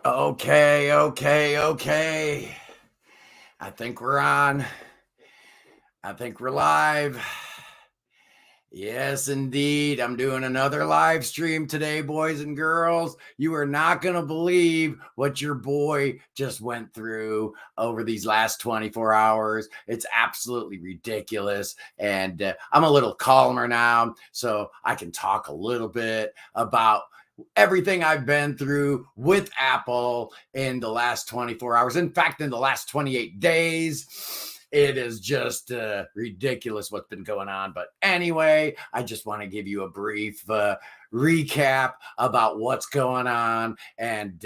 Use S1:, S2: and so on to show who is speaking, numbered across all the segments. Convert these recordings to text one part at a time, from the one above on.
S1: Okay. I think we're on. I think we're live. Yes, indeed. I'm doing another live stream today, boys and girls. You are not going to believe what your boy just went through over these last 24 hours. It's absolutely ridiculous. And I'm a little calmer now, so I can talk a little bit about everything I've been through with Apple in the last 24 hours. In fact, in the last 28 days. It is just ridiculous what's been going on. But anyway, I just want to give you a brief recap about what's going on and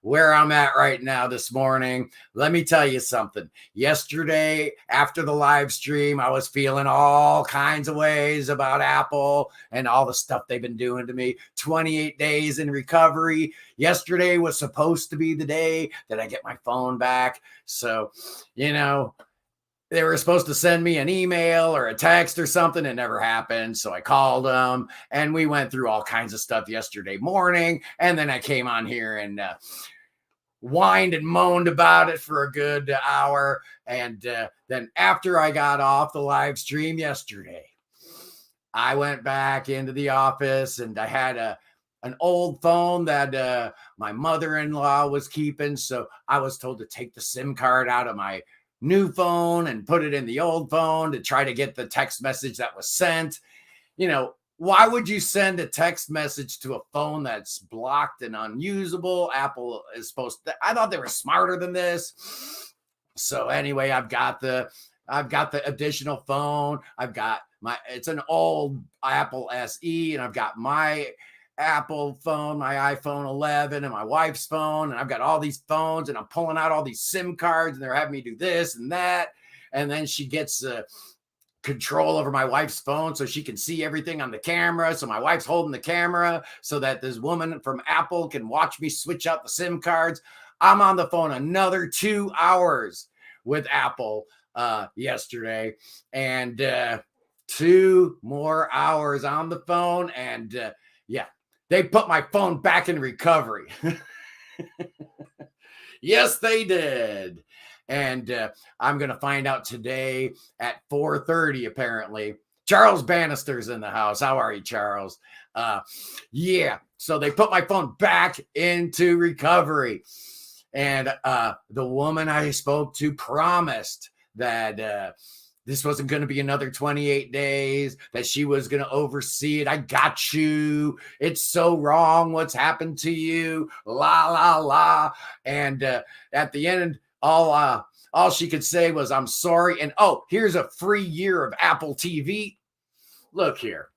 S1: where I'm at right now this morning. Let me tell you something. Yesterday, after the live stream, I was feeling all kinds of ways about Apple and all the stuff they've been doing to me. 28 days in recovery. Yesterday was supposed to be the day that I get my phone back. So, they were supposed to send me an email or a text or something. It never happened. So I called them and we went through all kinds of stuff yesterday morning. And then I came on here and whined and moaned about it for a good hour. And then after I got off the live stream yesterday, I went back into the office and I had an old phone that my mother-in-law was keeping. So I was told to take the SIM card out of my new phone and put it in the old phone to try to get the text message that was sent. Why would you send a text message to a phone that's blocked and unusable? Apple is supposed to, I thought they were smarter than this. So anyway, I've got the additional phone. It's an old Apple SE, and I've got my Apple phone, my iPhone 11, and my wife's phone, and I've got all these phones, and I'm pulling out all these SIM cards, and they're having me do this and that, and then she gets control over my wife's phone so she can see everything on the camera. So my wife's holding the camera so that this woman from Apple can watch me switch out the SIM cards. I'm on the phone another 2 hours with Apple yesterday, and 2 more hours on the phone, and they put my phone back in recovery. Yes, they did. And I'm going to find out today at 4:30, apparently. Charles Bannister's in the house. How are you, Charles? So they put my phone back into recovery. And the woman I spoke to promised that this wasn't going to be another 28 days, that she was going to oversee it. I got you. It's so wrong what's happened to you. La, la, la. And at the end, all she could say was, I'm sorry. And here's a free year of Apple TV. Look here.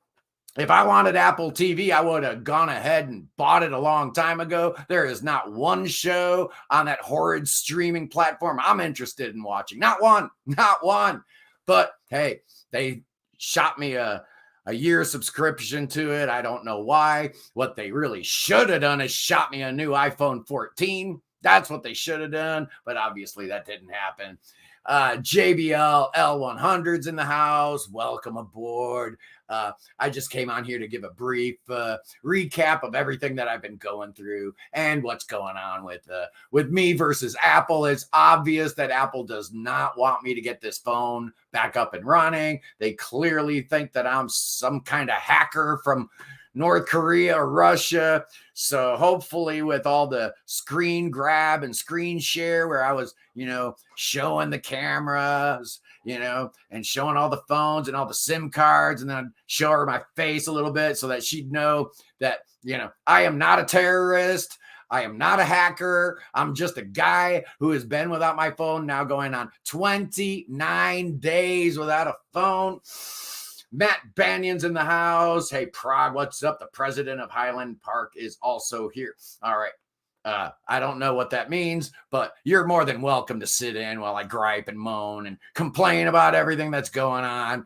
S1: If I wanted Apple TV, I would have gone ahead and bought it a long time ago. There is not one show on that horrid streaming platform I'm interested in watching. Not one. But hey, they shot me a year subscription to it. I don't know why. What they really should have done is shot me a new iPhone 14. That's what they should have done. But obviously that didn't happen. JBL L100's in the house. Welcome aboard. I just came on here to give a brief recap of everything that I've been going through and what's going on with me versus Apple. It's obvious that Apple does not want me to get this phone back up and running. They clearly think that I'm some kind of hacker from North Korea or Russia. So hopefully with all the screen grab and screen share where I was, showing the cameras, and showing all the phones and all the SIM cards, and then I'd show her my face a little bit so that she'd know that, I am not a terrorist. I am not a hacker. I'm just a guy who has been without my phone now going on 29 days without a phone. Matt Banyan's in the house. Hey, Prog, what's up? The president of Highland Park is also here. All right. I don't know what that means, but you're more than welcome to sit in while I gripe and moan and complain about everything that's going on.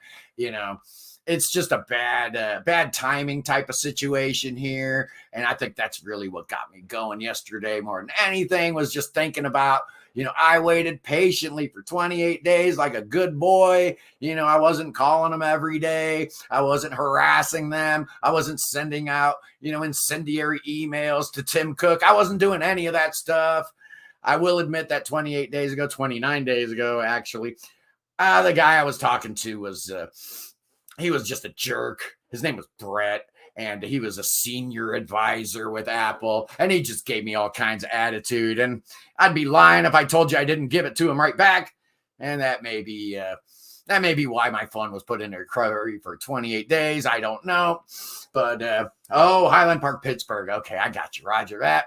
S1: it's just a bad timing type of situation here. And I think that's really what got me going yesterday more than anything, was just thinking about, I waited patiently for 28 days like a good boy. I wasn't calling them every day. I wasn't harassing them. I wasn't sending out, incendiary emails to Tim Cook. I wasn't doing any of that stuff. I will admit that 29 days ago, actually, the guy I was talking to was, he was just a jerk. His name was Brett, and he was a senior advisor with Apple, and he just gave me all kinds of attitude. And I'd be lying if I told you I didn't give it to him right back. And that may be why my phone was put in recovery for 28 days. I don't know. But, Highland Park, Pittsburgh. Okay, I got you. Roger that.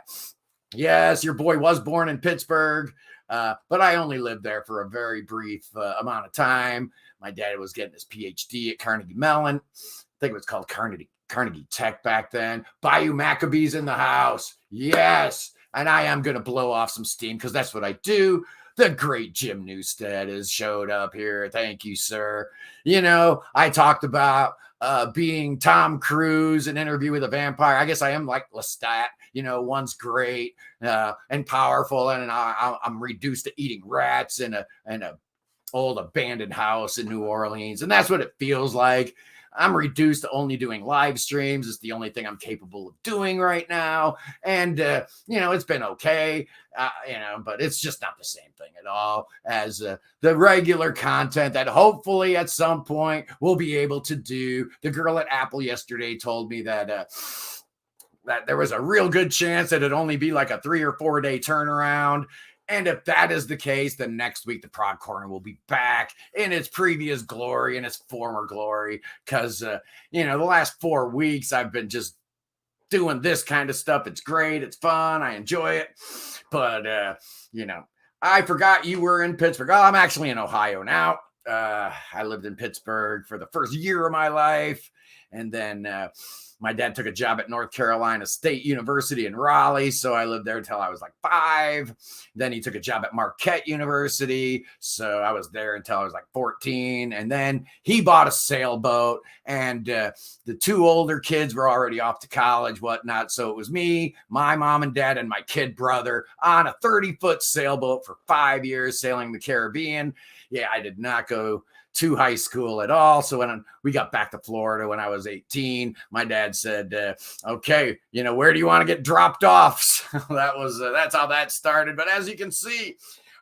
S1: Yes, your boy was born in Pittsburgh, but I only lived there for a very brief amount of time. My dad was getting his PhD at Carnegie Mellon. I think it was called Carnegie Tech back then. Bayou Maccabees in the house. Yes. And I am going to blow off some steam because that's what I do. The great Jim Newstead has showed up here. Thank you, sir. I talked about being Tom Cruise, an interview with a vampire. I guess I am like Lestat. One's great and powerful, and I'm reduced to eating rats in a old abandoned house in New Orleans, and that's what it feels like. I'm reduced to only doing live streams. It's the only thing I'm capable of doing right now. And, it's been okay, but it's just not the same thing at all as the regular content that hopefully at some point we'll be able to do. The girl at Apple yesterday told me that there was a real good chance that it'd only be like a 3 or 4 day turnaround. And if that is the case, then next week the Prog Corner will be back in its previous glory, in its former glory. Because, the last 4 weeks I've been just doing this kind of stuff. It's great. It's fun. I enjoy it. But, I forgot you were in Pittsburgh. Oh, I'm actually in Ohio now. I lived in Pittsburgh for the first year of my life. And then my dad took a job at North Carolina State University in Raleigh, so I lived there until I was like 5. Then he took a job at Marquette University, so I was there until I was like 14. And then he bought a sailboat, and the 2 older kids were already off to college, whatnot. So it was me, my mom and dad, and my kid brother on a 30-foot sailboat for 5 years sailing the Caribbean. Yeah, I did not go to high school at all. So when we got back to Florida when I was 18, my dad said, okay, where do you want to get dropped off? So that's how that started. But as you can see,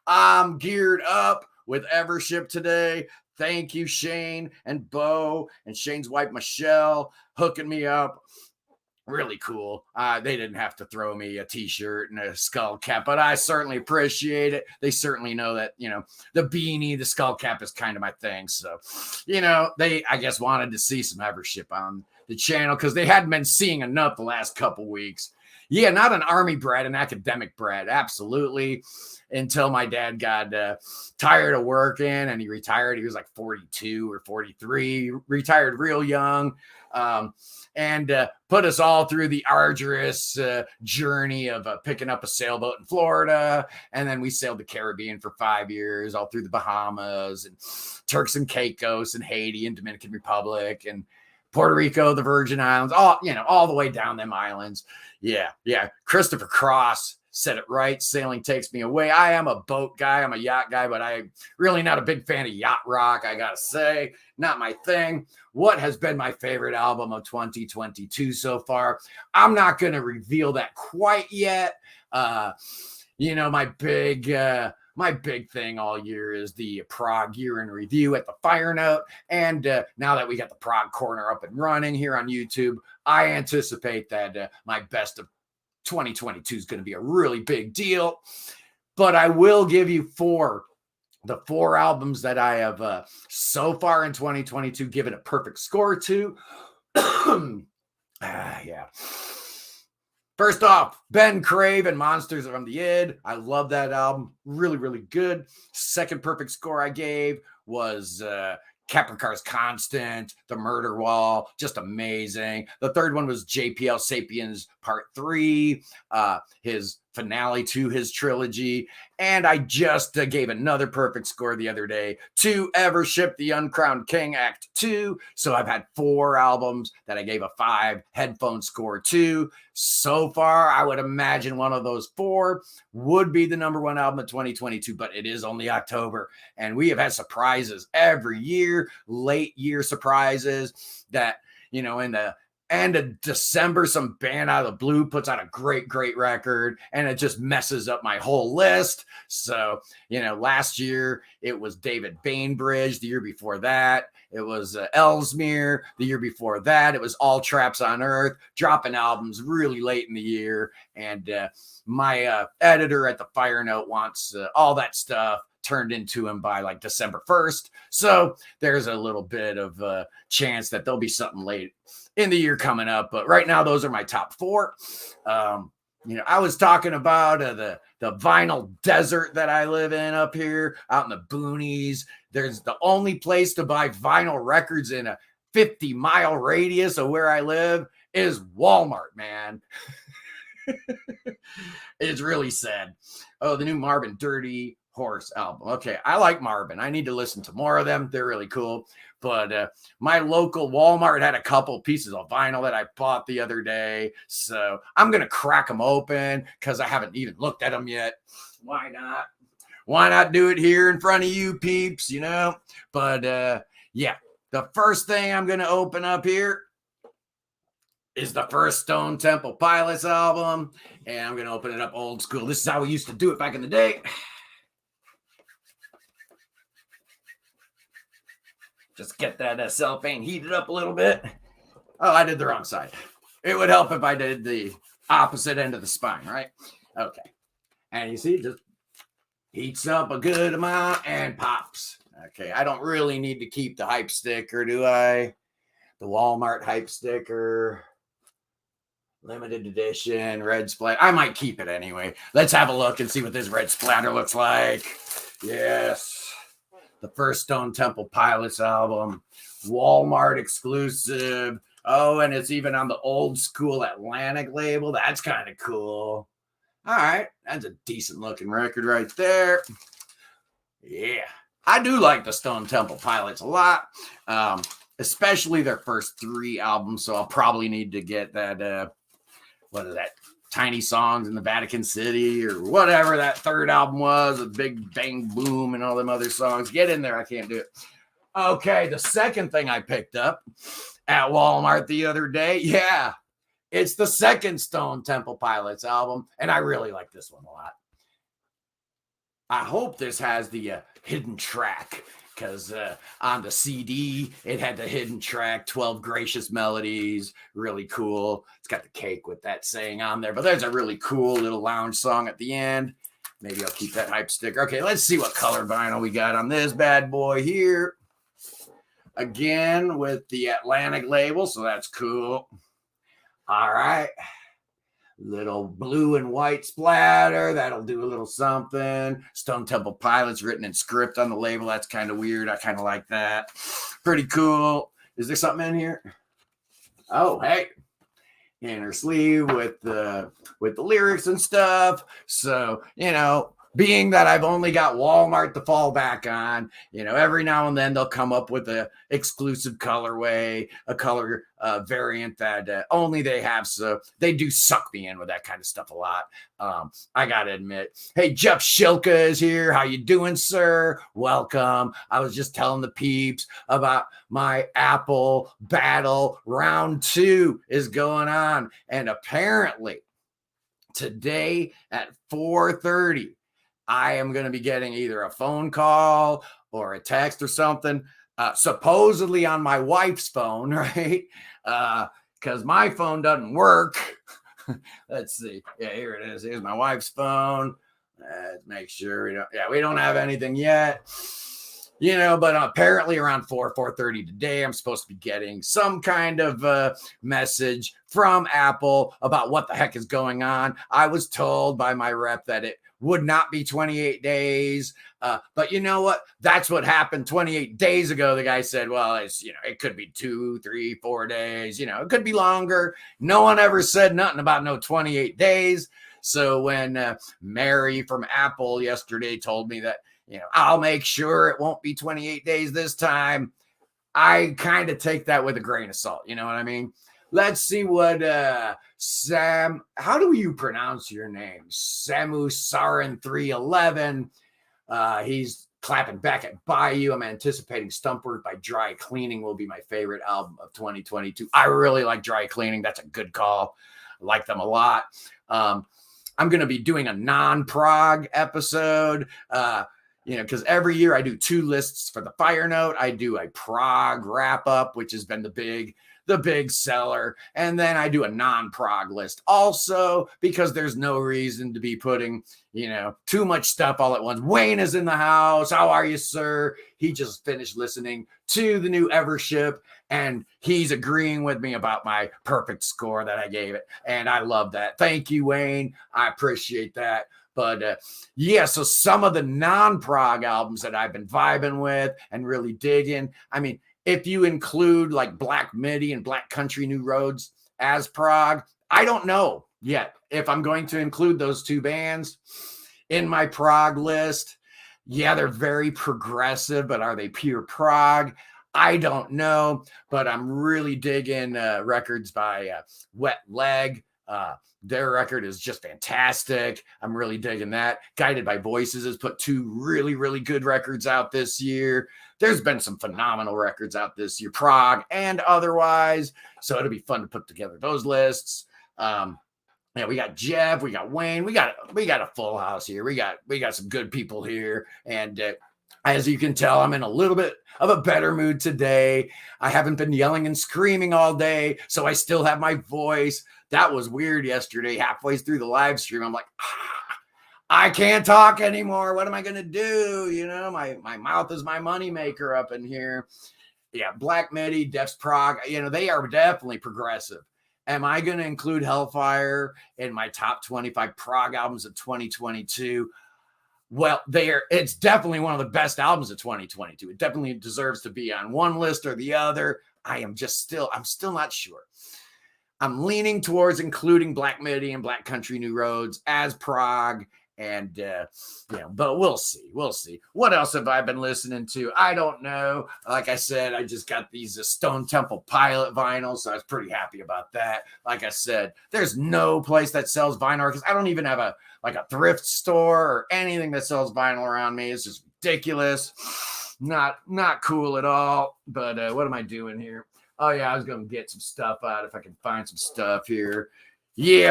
S1: I'm geared up with Evership today. Thank you, Shane and Bo and Shane's wife, Michelle, hooking me up. Really cool. They didn't have to throw me a t-shirt and a skull cap, but I certainly appreciate it. They certainly know that, the beanie, the skull cap is kind of my thing. So, they, I guess, wanted to see some Evership on the channel because they hadn't been seeing enough the last couple weeks. Yeah, not an army brat, an academic brat. Absolutely. Until my dad got tired of working and he retired. He was like 42 or 43, retired real young. And put us all through the arduous journey of picking up a sailboat in Florida. And then we sailed the Caribbean for 5 years, all through the Bahamas and Turks and Caicos and Haiti and Dominican Republic and Puerto Rico, the Virgin Islands, all the way down them islands. Yeah. Christopher Cross said it right. Sailing takes me away. I am a boat guy. I'm a yacht guy, but I'm really not a big fan of yacht rock. I got to say, not my thing. What has been my favorite album of 2022 so far? I'm not going to reveal that quite yet. My big thing all year is the Prog year in review at the Fire Note. And now that we got the Prog Corner up and running here on YouTube, I anticipate that my best of 2022 is going to be a really big deal. But I will give you the 4 albums that I have so far in 2022 given a perfect score to. Yeah. First off, Ben Crave and Monsters from the Id. I love that album. Really, really good. Second perfect score I gave was Capricorn's Constant, The Murder Wall, just amazing. The third one was JPL Sapiens Part 3, his finale to his trilogy. And I just gave another perfect score the other day to Evership the Uncrowned King Act 2. So I've had 4 albums that I gave a 5 headphone score to. So far, I would imagine one of those 4 would be the #1 album of 2022, but it is only October. And we have had surprises every year, late year surprises that, in the end of December, some band out of the blue puts out a great record, and it just messes up my whole list. So, last year it was David Bainbridge. The year before that, it was Ellesmere. The year before that, it was All Traps on Earth, dropping albums really late in the year. And my editor at the Fire Note wants all that stuff turned into him by like December 1st. So there's a little bit of a chance that there'll be something late in the year coming up. But right now, those are my top 4. I was talking about the vinyl desert that I live in up here out in the boonies. There's the only place to buy vinyl records in a 50-mile radius of where I live is Walmart, man. It's really sad. Oh, the new Marvin Dirty Horse album. Okay, I like Marvin. I need to listen to more of them. They're really cool. But my local Walmart had a couple pieces of vinyl that I bought the other day. So I'm going to crack them open because I haven't even looked at them yet. Why not? Why not do it here in front of you peeps, But yeah, the first thing I'm going to open up here is the first Stone Temple Pilots album. And I'm going to open it up old school. This is how we used to do it back in the day. Just get that cellophane heated up a little bit. Oh, I did the wrong side. It would help if I did the opposite end of the spine, right? Okay. And you see, it just heats up a good amount and pops. Okay, I don't really need to keep the hype sticker, do I? The Walmart hype sticker. Limited edition, red splatter. I might keep it anyway. Let's have a look and see what this red splatter looks like. Yes. The first Stone Temple Pilots album, Walmart exclusive. Oh, and it's even on the old school Atlantic label. That's kind of cool. All right, that's a decent looking record right there. Yeah, I do like the Stone Temple Pilots a lot, especially their first 3 albums. So I'll probably need to get that, what is that? Tiny Songs in the Vatican City or whatever that 3rd album was, a Big Bang Boom and all them other songs. Get in there. I can't do it. Okay, the second thing I picked up at Walmart the other day, yeah, it's the second Stone Temple Pilots album, and I really like this one a lot. I hope this has the hidden track, because on the CD, it had the hidden track, 12 Gracious Melodies, really cool. It's got the cake with that saying on there, but there's a really cool little lounge song at the end. Maybe I'll keep that hype sticker. Okay, let's see what color vinyl we got on this bad boy here. Again, with the Atlantic label, so that's cool. All right. Little blue and white splatter. That'll do a little something. Stone Temple Pilots written in script on the label. That's kind of weird. I kind of like that. Pretty cool. Is there something in here? Oh, hey. Inner sleeve with the lyrics and stuff. So, being that I've only got Walmart to fall back on, every now and then they'll come up with a exclusive colorway, a color variant that only they have. So they do suck me in with that kind of stuff a lot. I got to admit. Hey, Jeff Shilka is here. How you doing, sir? Welcome. I was just telling the peeps about my Apple battle. Round 2 is going on. And apparently today at 4:30, I am going to be getting either a phone call or a text or something, supposedly on my wife's phone, right? Because my phone doesn't work. Let's see. Yeah, here it is. Here's my wife's phone. Let's make sure we don't have anything yet. But apparently around 4:30 today, I'm supposed to be getting some kind of message from Apple about what the heck is going on. I was told by my rep that it would not be 28 days. But you know what? That's what happened 28 days ago. The guy said, well, it's, it could be 2, 3, 4 days, it could be longer. No one ever said nothing about no 28 days. So when Mary from Apple yesterday told me that, I'll make sure it won't be 28 days this time, I kind of take that with a grain of salt. You know what I mean? Let's see what Sam, how do you pronounce your name? Samu Sarin 311. He's clapping back at Bayou. I'm anticipating Stumpwork by Dry Cleaning will be my favorite album of 2022. I really like Dry Cleaning. That's a good call. I like them a lot. I'm going to be doing a non-prog episode, because every year I do 2 lists for the Fire Note. I do a prog wrap up, which has been the big seller. And then I do a non-prog list also, because there's no reason to be putting, too much stuff all at once. Wayne is in the house. How are you, sir? He just finished listening to the new Evership, and he's agreeing with me about my perfect score that I gave it. And I love that. Thank you, Wayne. I appreciate that. But so some of the non-prog albums that I've been vibing with and really digging, I mean, if you include like Black Midi and Black Country New Roads as prog, I don't know yet if I'm going to include those 2 bands in my prog list. Yeah, they're very progressive, but are they pure prog? I don't know, but I'm really digging records by Wet Leg. Their record is just fantastic. I'm really digging that. Guided by Voices has put 2 really, really good records out this year. There's been some phenomenal records out this year, prog and otherwise. So it'll be fun to put together those lists. We got Jeff, we got Wayne, we got a full house here. We got some good people here, and as you can tell, I'm in a little bit of a better mood today. I haven't been yelling and screaming all day, so I still have my voice. That was weird yesterday. Halfway through the live stream, I'm like, I can't talk anymore. What am I going to do? My mouth is my moneymaker up in here. Yeah, Black Midi, Def's Prog, they are definitely progressive. Am I going to include Hellfire in my top 25 prog albums of 2022? Well, it's definitely one of the best albums of 2022. It definitely deserves to be on one list or the other. I'm still not sure. I'm leaning towards including Black Midi and Black Country New Roads as prog. And, but we'll see. What else have I been listening to? I don't know. Like I said, I just got these Stone Temple Pilot vinyls, so I was pretty happy about that. Like I said, there's no place that sells vinyl because I don't even have a thrift store or anything that sells vinyl around me. It's just ridiculous. Not cool at all. But what am I doing here? Oh, yeah, I was going to get some stuff out if I can find some stuff here. Yeah,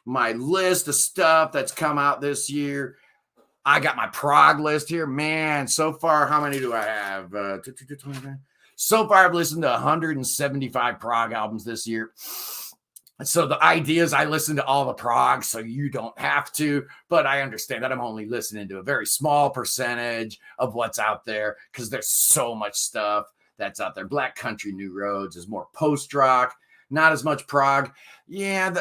S1: my list of stuff that's come out this year. I got my prog list here. Man, so far, how many do I have? So far, I've listened to 175 prog albums this year. So the idea is I listen to all the prog, so you don't have to. But I understand that I'm only listening to a very small percentage of what's out there because there's so much stuff that's out there. Black Country New Roads is more post-rock, not as much prog. Yeah,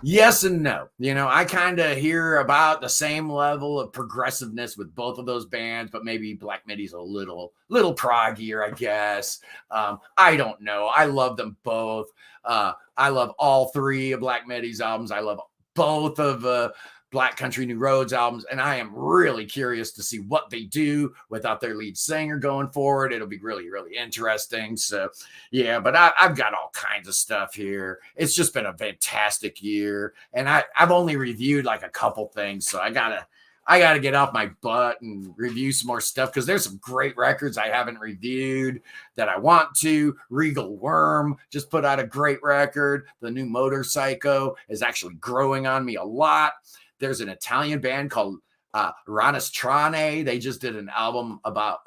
S1: yes and no. I kind of hear about the same level of progressiveness with both of those bands, but maybe Black Midi's a little proggier, I guess. I don't know. I love them both. I love all 3 of Black Midi's albums. I love both of Black Country New Roads albums, and I am really curious to see what they do without their lead singer going forward. It'll be really, really interesting. So, yeah, but I've got all kinds of stuff here. It's just been a fantastic year, and I've only reviewed like a couple things, so I gotta get off my butt and review some more stuff because there's some great records I haven't reviewed that I want to. Regal Worm just put out a great record. The new Motorpsycho is actually growing on me a lot. There's an Italian band called Ranastrane. They just did an album about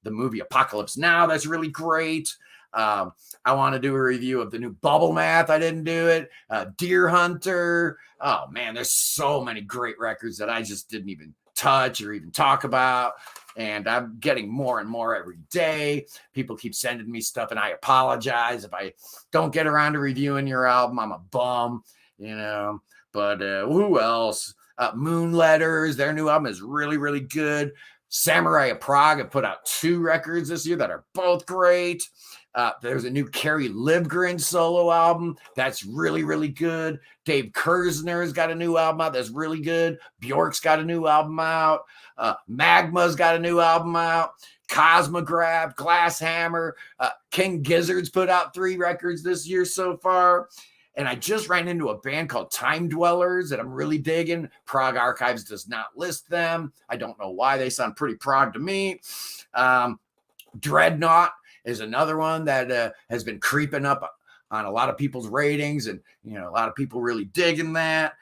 S1: the movie Apocalypse Now. That's really great. I want to do a review of the new Bubble Math. I didn't do it. Deer Hunter. Oh, man, there's so many great records that I just didn't even touch or even talk about. And I'm getting more and more every day. People keep sending me stuff, and I apologize if I don't get around to reviewing your album. I'm a bum, But who else? Moonletters, their new album is really, really good. Samurai of Prague have put out 2 records this year that are both great. There's a new Carrie Livgren solo album that's really, really good. Dave Kersner's got a new album out that's really good. Bjork's got a new album out. Magma's got a new album out. Cosmograph, Glass Hammer, King Gizzard's put out 3 records this year so far. And I just ran into a band called Time Dwellers that I'm really digging. Prog Archives does not list them. I don't know why. They sound pretty prog to me. Dreadnought is another one that has been creeping up on a lot of people's ratings, and a lot of people really digging that.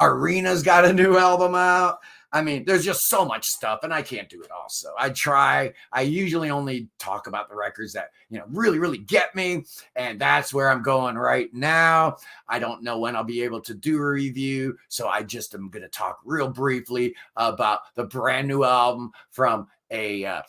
S1: Arena's got a new album out. I mean, there's just so much stuff, and I can't do it all. So I usually only talk about the records that really, really get me, and that's where I'm going right now. I don't know when I'll be able to do a review, so I just am going to talk real briefly about the brand new album from a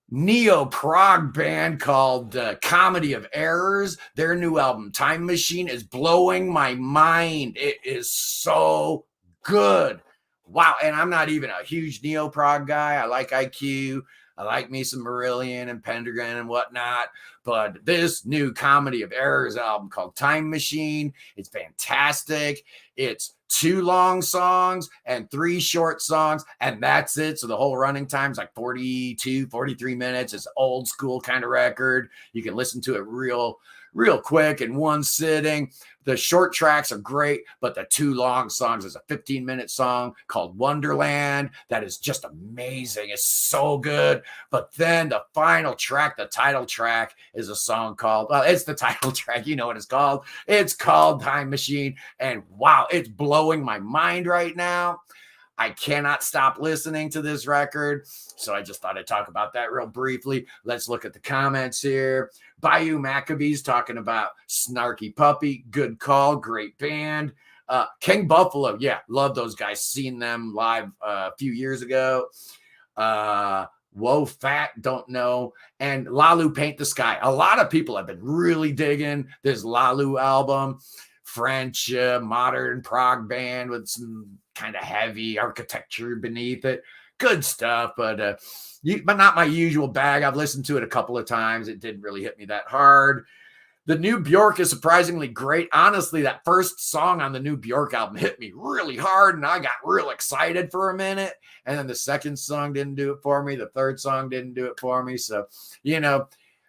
S1: neo-prog band called Comedy of Errors. Their new album, Time Machine, is blowing my mind. It is so good. Wow. And I'm not even a huge neo-prog guy. I like IQ. I like me some Marillion and Pendragon and whatnot. But this new Comedy of Errors album called Time Machine, it's fantastic. It's 2 long songs and 3 short songs, and that's it. So the whole running time's like 42, 43 minutes. It's old school kind of record. You can listen to it real quick in one sitting. The short tracks are great, but the 2 long songs is a 15-minute song called Wonderland. That is just amazing. It's so good. But then the final track, the title track, is a song called, well, it's the title track. You know what it's called. It's called Time Machine. And wow, it's blowing my mind right now. I cannot stop listening to this record. So I just thought I'd talk about that real briefly. Let's look at the comments here. Bayou Maccabees talking about Snarky Puppy. Good call. Great band. King Buffalo. Yeah, love those guys. Seen them live a few years ago. Whoa, Fat, don't know. And Lalu Paint the Sky. A lot of people have been really digging this Lalu album. French modern prog band with some kind of heavy architecture beneath it. Good stuff, but not my usual bag. I've listened to it a couple of times. It didn't really hit me that hard. The new Bjork is surprisingly great. Honestly, that first song on the new Bjork album hit me really hard, and I got real excited for a minute. And then the second song didn't do it for me. The third song didn't do it for me. So,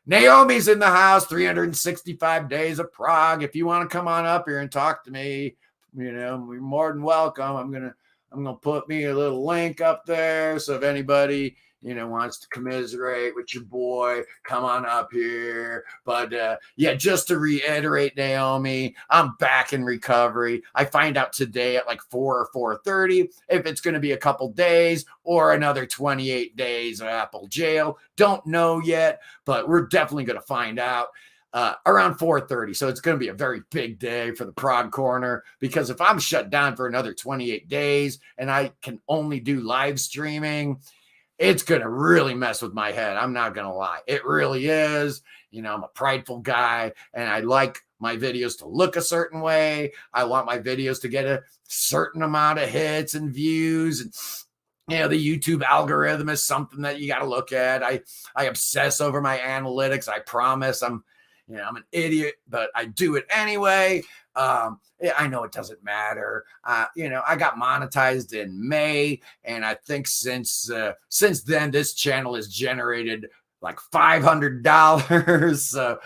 S1: Naomi's in the house, 365 Days of Prog. If you want to come on up here and talk to me, you're more than welcome. I'm gonna put me a little link up there. So if anybody, wants to commiserate with your boy, come on up here. But just to reiterate, Naomi, I'm back in recovery. I find out today at like 4 or 4:30 if it's going to be a couple days or another 28 days of Apple jail. Don't know yet, but we're definitely going to find out around 4:30. So it's going to be a very big day for the Prog Corner, because if I'm shut down for another 28 days and I can only do live streaming, it's going to really mess with my head. I'm not going to lie. It really is. I'm a prideful guy, and I like my videos to look a certain way. I want my videos to get a certain amount of hits and views. And, the YouTube algorithm is something that you got to look at. I obsess over my analytics. I promise I'm an idiot, but I do it anyway. I know it doesn't matter. I got monetized in May, and I think since then, this channel has generated like $500. So,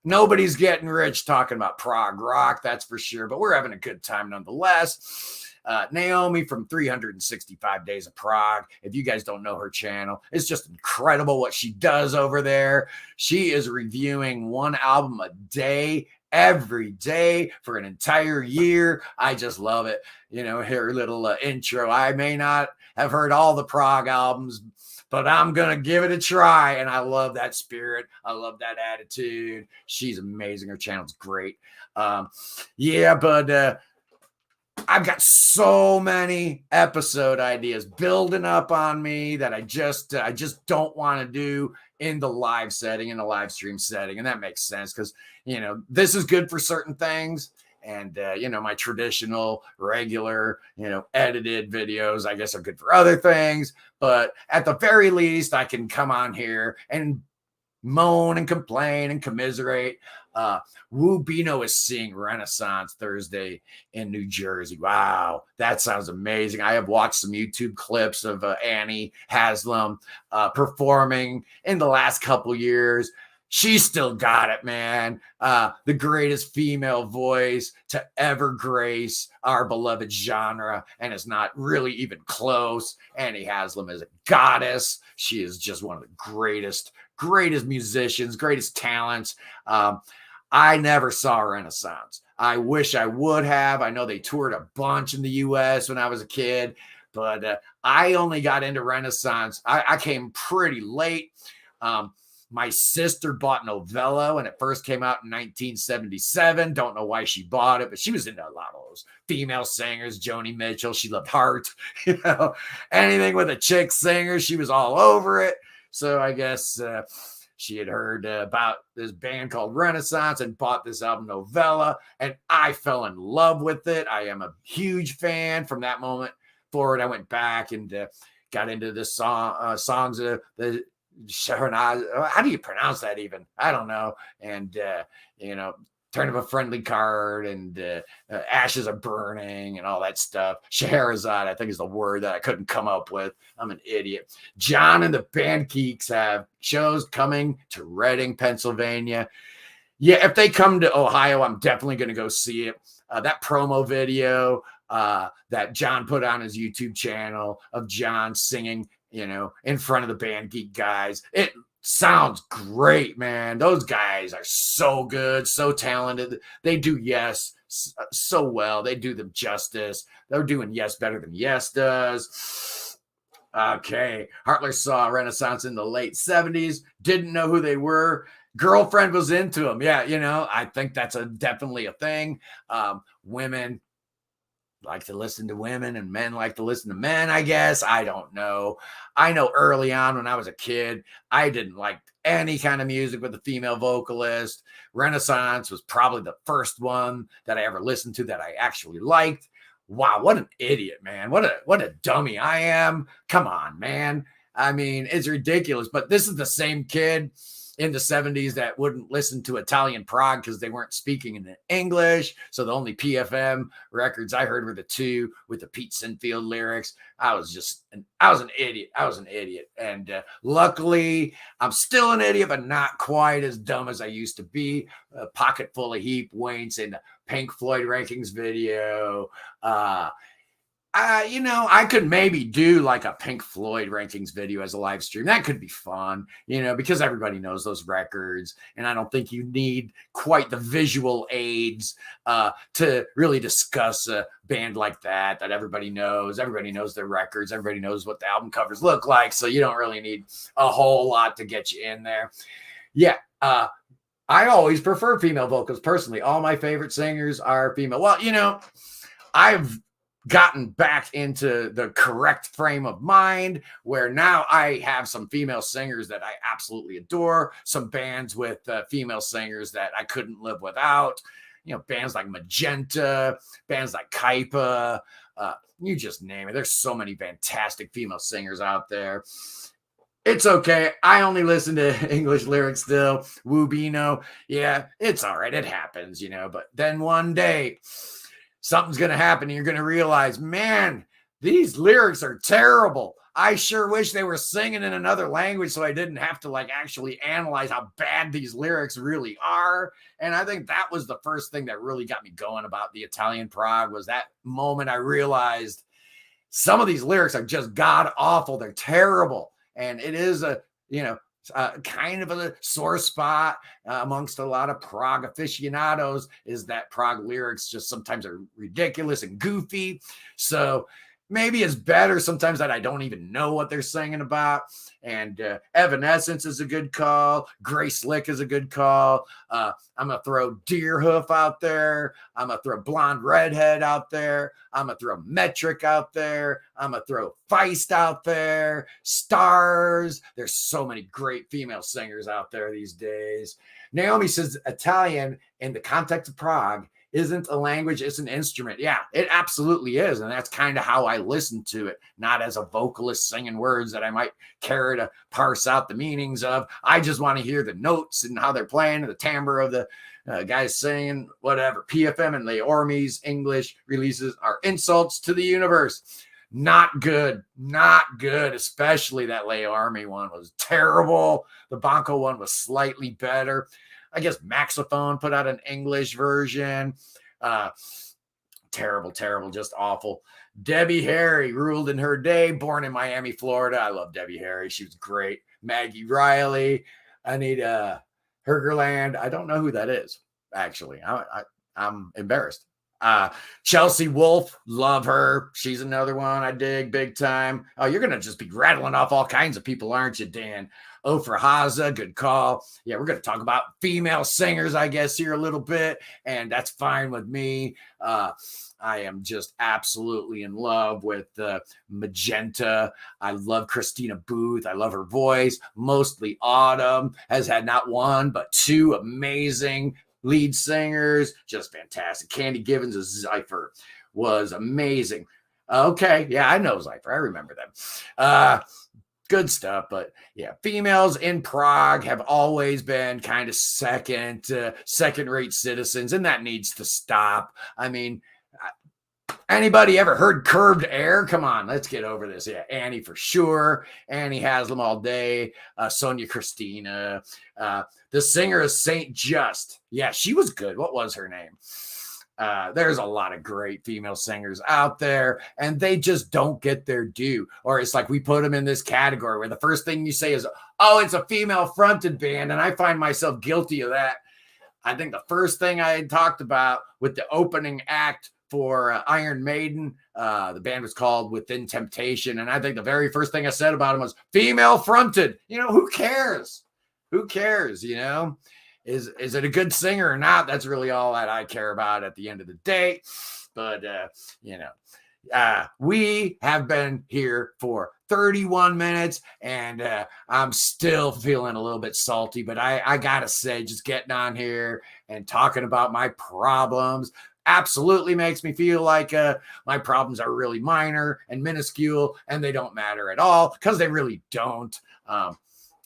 S1: nobody's getting rich talking about prog rock, that's for sure, but we're having a good time nonetheless. Naomi from 365 Days of Prog. If you guys don't know her channel, it's just incredible what she does over there. She is reviewing 1 album a day, every day for an entire year. I just love it. Her little intro. I may not have heard all the Prog albums, but I'm going to give it a try. And I love that spirit. I love that attitude. She's amazing. Her channel's great. But I've got so many episode ideas building up on me that I just don't want to do in the live setting, in the live stream setting. And that makes sense because, this is good for certain things. And, my traditional, regular, edited videos, I guess, are good for other things. But at the very least, I can come on here and moan and complain and commiserate. Wu Bino is seeing Renaissance Thursday in New Jersey. Wow, that sounds amazing. I have watched some YouTube clips of Annie Haslam performing in the last couple years. She's still got it, man. The greatest female voice to ever grace our beloved genre, and it's not really even close. Annie Haslam is a goddess. She is just one of the greatest musicians, greatest talents. I never saw Renaissance. I wish I would have. I know they toured a bunch in the U.S. when I was a kid, but I only got into Renaissance. I came pretty late. My sister bought Novella when it first came out in 1977. Don't know why she bought it, but she was into a lot of those female singers. Joni Mitchell, she loved Heart. Anything with a chick singer, she was all over it. So I guess she had heard about this band called Renaissance and bought this album Novella, and I fell in love with it. I am a huge fan from that moment forward. I went back and got into the songs of the Shahnaz. How do you pronounce that even? I don't know. And, Turn of a Friendly Card and Ashes Are Burning and all that stuff. Scheherazade, I think, is the word that I couldn't come up with. I'm an idiot. John and the Band Geeks have shows coming to Reading, Pennsylvania. Yeah, if they come to Ohio, I'm definitely going to go see it. That promo video that John put on his YouTube channel of John singing, in front of the Band Geek guys, it sounds great, man. Those guys are so good, so talented. They do Yes so well. They do them justice. They're doing Yes better than Yes does. Okay. Hartler saw Renaissance in the late 70s. Didn't know who they were. Girlfriend was into them. Yeah, I think that's definitely a thing. Women like to listen to women and men like to listen to men, I guess. I don't know. I know early on when I was a kid, I didn't like any kind of music with a female vocalist. Renaissance was probably the first one that I ever listened to that I actually liked. Wow, what an idiot, man. What a dummy I am. Come on, man. I mean, it's ridiculous, but this is the same kid in the 70s that wouldn't listen to Italian Prog because they weren't speaking in English. So the only PFM records I heard were the two with the Pete Sinfield lyrics. I was an idiot. And luckily, I'm still an idiot, but not quite as dumb as I used to be. A pocket full of heap, Wayne saying the Pink Floyd rankings video. I could maybe do like a Pink Floyd rankings video as a live stream. That could be fun, because everybody knows those records. And I don't think you need quite the visual aids to really discuss a band like that everybody knows. Everybody knows their records. Everybody knows what the album covers look like. So you don't really need a whole lot to get you in there. Yeah. I always prefer female vocals personally. All my favorite singers are female. Well, I've gotten back into the correct frame of mind where now I have some female singers that I absolutely adore, some bands with female singers that I couldn't live without, bands like Magenta, bands like Kaipa, you just name it. There's so many fantastic female singers out there. It's okay. I only listen to English lyrics still. Wu Bino. Yeah, it's all right. It happens, but then one day something's going to happen and you're going to realize, man, these lyrics are terrible. I sure wish they were singing in another language so I didn't have to actually analyze how bad these lyrics really are. And I think that was the first thing that really got me going about the Italian Prog, was that moment I realized some of these lyrics are just god awful. They're terrible. And it is kind of a sore spot amongst a lot of Prog aficionados, is that Prog lyrics just sometimes are ridiculous and goofy. So maybe it's better sometimes that I don't even know what they're singing about. And Evanescence is a good call. Grace Slick is a good call. I'm going to throw Deerhoof out there. I'm going to throw Blonde Redhead out there. I'm going to throw Metric out there. I'm going to throw Feist out there. Stars. There's so many great female singers out there these days. Naomi says Italian in the context of Prog isn't a language, it's an instrument. Yeah, it absolutely is. And that's kind of how I listen to it, not as a vocalist singing words that I might care to parse out the meanings of. I just want to hear the notes and how they're playing, the timbre of the guys saying whatever. PFM and Leorme's English releases are insults to the universe. Not good, especially that Leorme one was terrible. The Bonko one was slightly better. I guess Maxophone put out an English version. Terrible, just awful. Debbie Harry ruled in her day, born in Miami, Florida. I love Debbie Harry. She was great. Maggie Riley, Anita Hergerland. I don't know who that is, actually. I'm embarrassed. Chelsea Wolfe, love her. She's another one I dig big time. Oh, you're going to just be rattling off all kinds of people, aren't you, Dan? Ofra Haza, good call. Yeah, we're going to talk about female singers, I guess, here a little bit, and that's fine with me. I am just absolutely in love with Magenta. I love Christina Booth. I love her voice. Mostly Autumn has had not one, but two amazing lead singers. Just fantastic. Candy Givens as Zypher was amazing. Okay, yeah, I know Zypher. I remember them. Good stuff, but yeah, females in Prog have always been kind of second-rate citizens, and that needs to stop. I mean, anybody ever heard Curved Air? Come on, let's get over this. Yeah, Annie for sure. Annie Haslam all day. Sonia Christina. The singer is Saint Just. Yeah, she was good. What was her name? There's a lot of great female singers out there, and they just don't get their due. Or it's like we put them in this category where the first thing you say is, oh, it's a female-fronted band, and I find myself guilty of that. I think the first thing I had talked about with the opening act for Iron Maiden, the band was called Within Temptation, and I think the very first thing I said about them was female-fronted. You know, who cares? Who cares, you know? Is it a good singer or not? That's really all that I care about at the end of the day. But, you know, we have been here for 31 minutes, and I'm still feeling a little bit salty. But I got to say, just getting on here and talking about my problems absolutely makes me feel like my problems are really minor and minuscule, and they don't matter at all, because they really don't.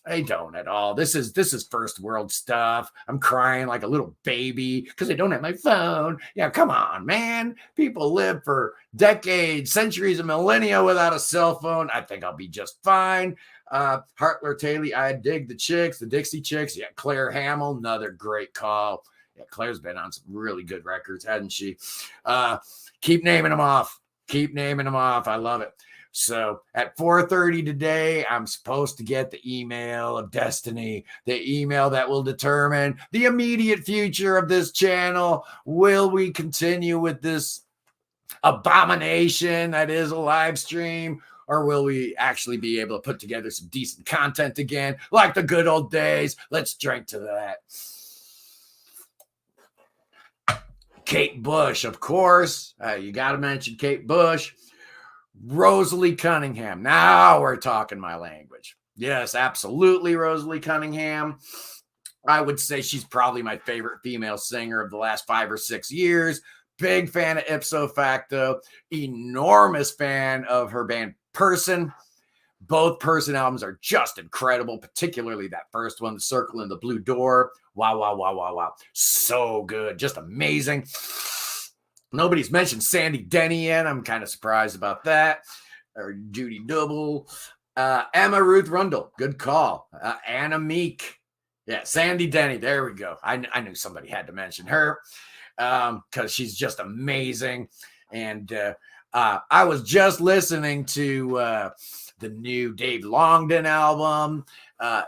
S1: They don't at all. This is first world stuff. I'm crying like a little baby because I don't have my phone. Yeah, come on, man. People live for decades, centuries, and millennia without a cell phone. I think I'll be just fine. Hartler Taylor, I dig the Chicks, the Dixie Chicks. Yeah, Claire Hamill, another great call. Yeah, Claire's been on some really good records, hasn't she? Keep naming them off. Keep naming them off. I love it. So at 4:30 today, I'm supposed to get the email of destiny, the email that will determine the immediate future of this channel. Will we continue with this abomination that is a live stream, or will we actually be able to put together some decent content again, like the good old days? Let's drink to that. Kate Bush, of course. You got to mention Kate Bush. Rosalie Cunningham. Now we're talking my language. Yes, absolutely, Rosalie Cunningham. I would say she's probably my favorite female singer of the last 5 or 6 years. Big fan of Ipso Facto. Enormous fan of her band Person. Both Person albums are just incredible, particularly that first one, The Circle and the Blue Door. Wow, wow, wow, wow, wow. So good. Just amazing. Nobody's mentioned Sandy Denny yet. I'm kind of surprised about that. Or Judy Double. Emma Ruth Rundle. Good call. Anna Meek. Yeah, Sandy Denny. There we go. I knew somebody had to mention her because she's just amazing. And I was just listening to the new Dave Longden album.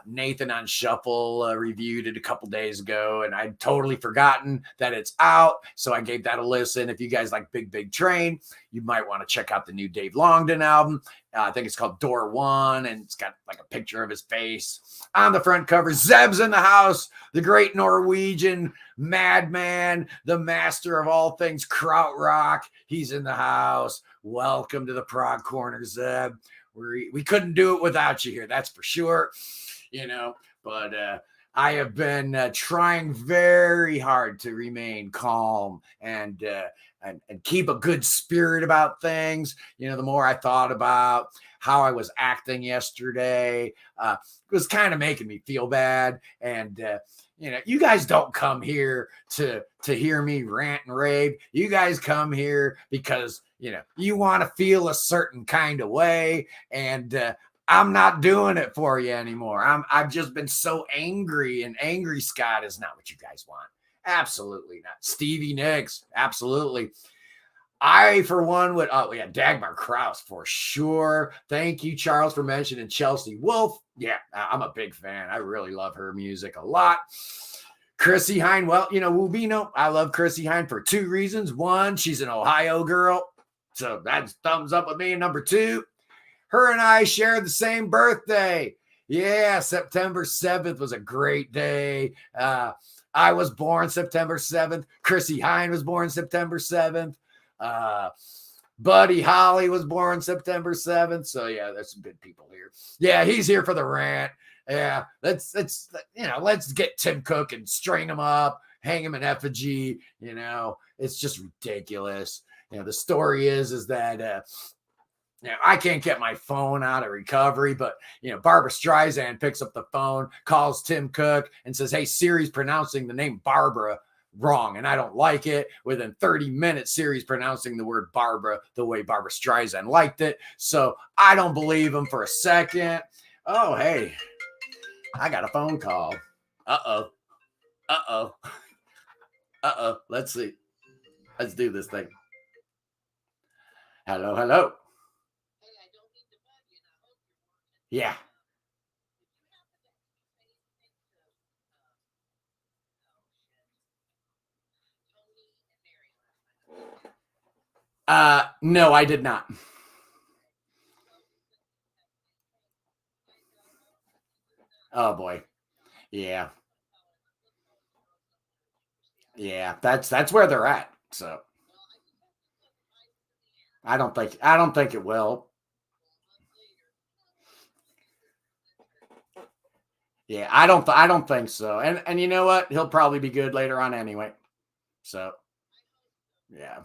S1: Nathan on Shuffle reviewed it a couple days ago, and I'd totally forgotten that it's out, so I gave that a listen. If you guys like Big Big Train, you might want to check out the new Dave Longden album. I think it's called Door One, and it's got like a picture of his face on the front cover. Zeb's in the house, the great Norwegian madman, the master of all things krautrock. He's in the house. Welcome to the Prog Corner, Zeb. We couldn't do it without you here, that's for sure, you know. But I have been trying very hard to remain calm and keep a good spirit about things. You know, the more I thought about how I was acting yesterday, it was kind of making me feel bad. And you know, you guys don't come here to hear me rant and rave. You guys come here because, you know, you want to feel a certain kind of way, and I'm not doing it for you anymore. I've just been so angry, and angry Scott is not what you guys want. Absolutely not. Stevie Nicks, absolutely. I, for one, would, oh, yeah, Dagmar Krause for sure. Thank you, Charles, for mentioning Chelsea Wolfe. Yeah, I'm a big fan. I really love her music a lot. Chrissy Hine, well, you know, Wubino, I love Chrissy Hine for two reasons. One, she's an Ohio girl, so that's thumbs up with me. And number two, her and I share the same birthday. Yeah, September 7th was a great day. I was born September 7th. Chrissy Hine was born September 7th. Buddy Holly was born September 7th. So yeah, there's some good people here. Yeah, he's here for the rant. Yeah, let's get Tim Cook and string him up, hang him in effigy. You know, it's just ridiculous. You know, the story is that you know, I can't get my phone out of recovery, but, you know, Barbara Streisand picks up the phone, calls Tim Cook and says, hey, Siri's pronouncing the name Barbara wrong, and I don't like it. Within 30 minutes, Siri's pronouncing the word Barbara the way Barbara Streisand liked it. So I don't believe him for a second. Oh, hey, I got a phone call. Uh-oh. Uh-oh. Uh-oh. Let's see. Let's do this thing. Hello, hello. Yeah. No, I did not. Oh boy. Yeah. Yeah. That's where they're at. So I don't think it will. Yeah, I don't think so. And you know what? He'll probably be good later on anyway. So yeah.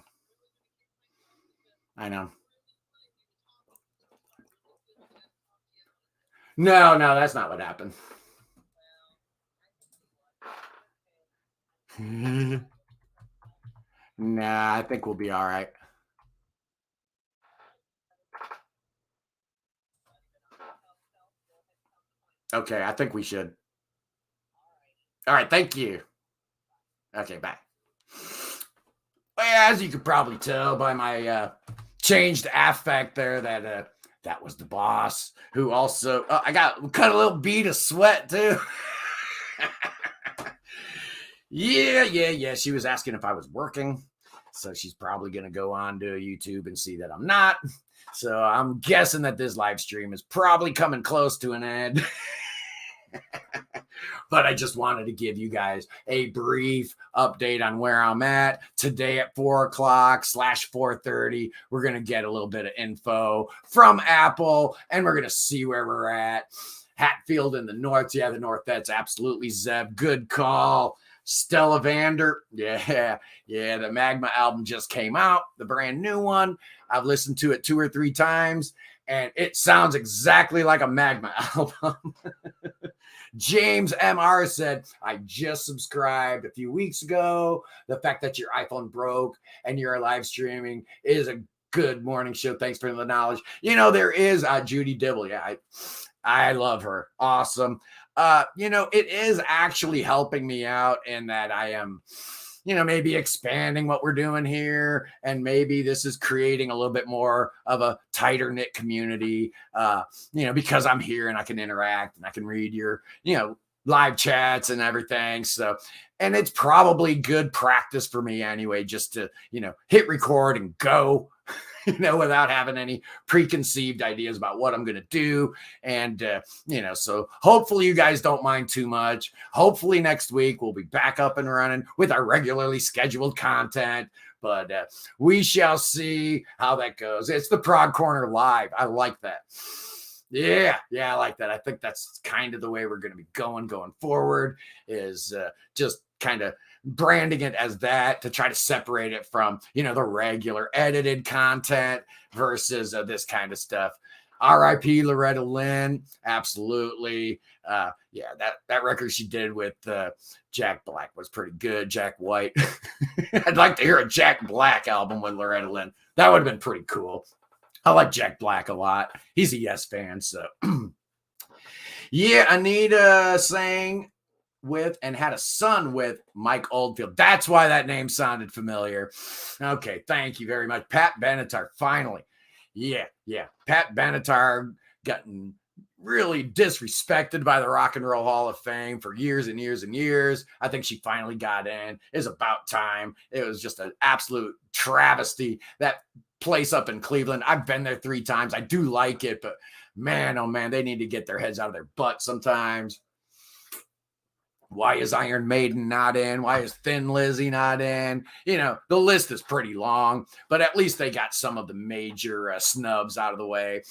S1: I know. No, that's not what happened. Nah, I think we'll be all right. Okay, I think we should. All right, thank you. Okay, bye. Well, as you could probably tell by my changed affect there, that was the boss who also I cut a little bead of sweat too. Yeah. She was asking if I was working, so she's probably gonna go on to YouTube and see that I'm not. So I'm guessing that this live stream is probably coming close to an end. But I just wanted to give you guys a brief update on where I'm at today at 4:00/4:30. We're going to get a little bit of info from Apple, and we're going to see where we're at. Hatfield in the north. Yeah, the north. That's absolutely Zeb. Good call. Stella Vander. Yeah. The Magma album just came out, the brand new one. I've listened to it 2 or 3 times, and it sounds exactly like a Magma album. James MR said, I just subscribed a few weeks ago. The fact that your iPhone broke and you're live streaming is a good morning show. Thanks for the knowledge. You know, there is Judy Dibble. Yeah, I love her. Awesome. You know, it is actually helping me out in that I am, you know, maybe expanding what we're doing here. And maybe this is creating a little bit more of a tighter knit community, you know, because I'm here and I can interact and I can read your, you know, live chats and everything. So, and it's probably good practice for me anyway, just to, you know, hit record and go, you know, without having any preconceived ideas about what I'm going to do. And, you know, so hopefully you guys don't mind too much. Hopefully next week we'll be back up and running with our regularly scheduled content. But we shall see how that goes. It's the Prog Corner Live. I like that. Yeah, I like that. I think that's kind of the way we're going to be going forward, is just kind of branding it as that, to try to separate it from, the regular edited content versus this kind of stuff. R.I.P. Loretta Lynn. Absolutely. Yeah, that record she did with Jack Black was pretty good. Jack White. I'd like to hear a Jack Black album with Loretta Lynn. That would have been pretty cool. I like Jack Black a lot. He's a Yes fan. So, yeah, Anita sang with and had a son with Mike Oldfield. That's why that name sounded familiar. Okay, thank you very much. Pat Benatar, finally. Yeah. Pat Benatar gotten really disrespected by the Rock and Roll Hall of Fame for years and years and years. I think she finally got in. It's about time. It was just an absolute travesty. That place up in Cleveland, I've been there 3 times. I do like it, but man, oh man, they need to get their heads out of their butt sometimes. Why is Iron Maiden not in? Why is Thin Lizzy not in? The list is pretty long, but at least they got some of the major snubs out of the way.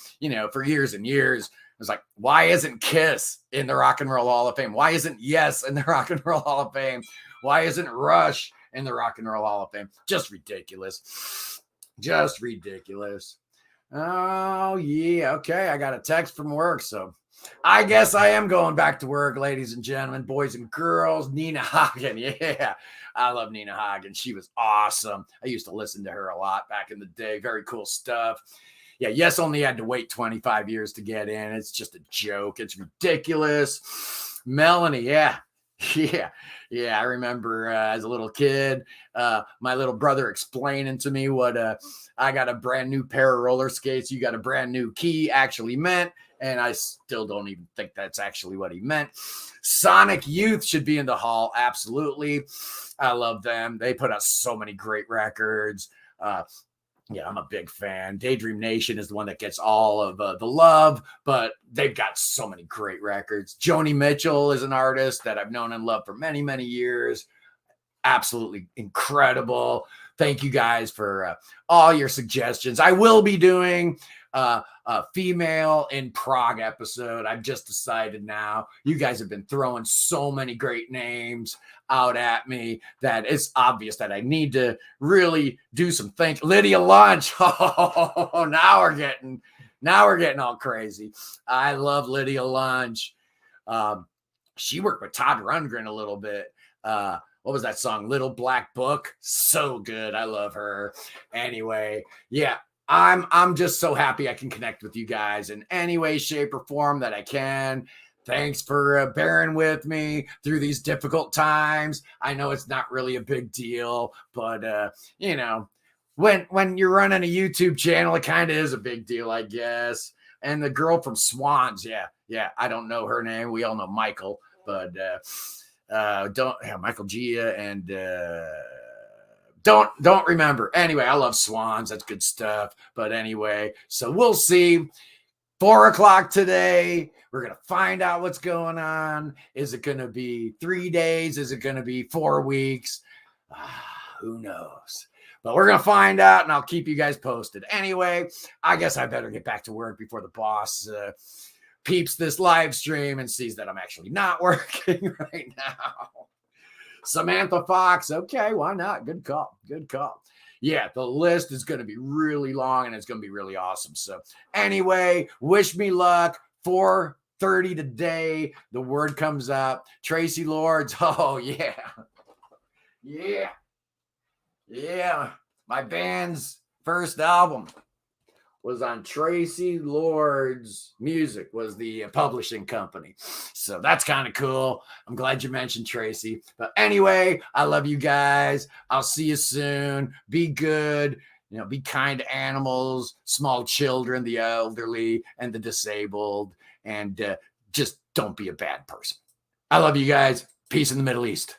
S1: For years and years, it was like, why isn't Kiss in the Rock and Roll Hall of Fame? Why isn't Yes in the Rock and Roll Hall of Fame? Why isn't Rush in the Rock and Roll Hall of Fame? Just ridiculous. Just ridiculous. Oh, yeah. Okay, I got a text from work, so I guess I am going back to work, ladies and gentlemen, boys and girls. Nina Hagen. Yeah, I love Nina Hagen. She was awesome. I used to listen to her a lot back in the day. Very cool stuff. Yeah, Yes only had to wait 25 years to get in. It's just a joke. It's ridiculous. Melanie, yeah. I remember as a little kid, my little brother explaining to me what I got a brand new pair of roller skates, you got a brand new key actually meant. And I still don't even think that's actually what he meant. Sonic Youth should be in the hall. Absolutely. I love them. They put out so many great records. Yeah, I'm a big fan. Daydream Nation is the one that gets all of the love, but they've got so many great records. Joni Mitchell is an artist that I've known and loved for many, many years. Absolutely incredible. Thank you guys for all your suggestions. I will be doing a female in Prog episode. I've just decided now. You guys have been throwing so many great names out at me that it's obvious that I need to really do some thinking. Lydia Lunch. Oh, now we're getting all crazy. I love Lydia Lunch. She worked with Todd Rundgren a little bit. What was that song? Little Black Book. So good. I love her. Anyway, yeah. I'm just so happy I can connect with you guys in any way, shape, or form that I can. Thanks for bearing with me through these difficult times. I know it's not really a big deal, but when you're running a YouTube channel, it kind of is a big deal, I guess. And the girl from Swans, yeah, I don't know her name. We all know Michael, but Michael Gia and don't remember. Anyway, I love Swans. That's good stuff. But anyway, so we'll see. 4:00 today. We're going to find out what's going on. Is it going to be 3 days? Is it going to be 4 weeks? Who knows? But we're going to find out, and I'll keep you guys posted. Anyway, I guess I better get back to work before the boss peeps this live stream and sees that I'm actually not working right now. Samantha Fox. Okay, why not? Good call. Yeah, the list is going to be really long and it's going to be really awesome. So anyway, wish me luck. 4:30 today. The word comes up. Tracy Lords. Oh, yeah. My band's first album was on Tracy Lords Music, was the publishing company. So that's kind of cool. I'm glad you mentioned Tracy. But anyway, I love you guys. I'll see you soon. Be good. Be kind to animals, small children, the elderly, and the disabled. And just don't be a bad person. I love you guys. Peace in the Middle East.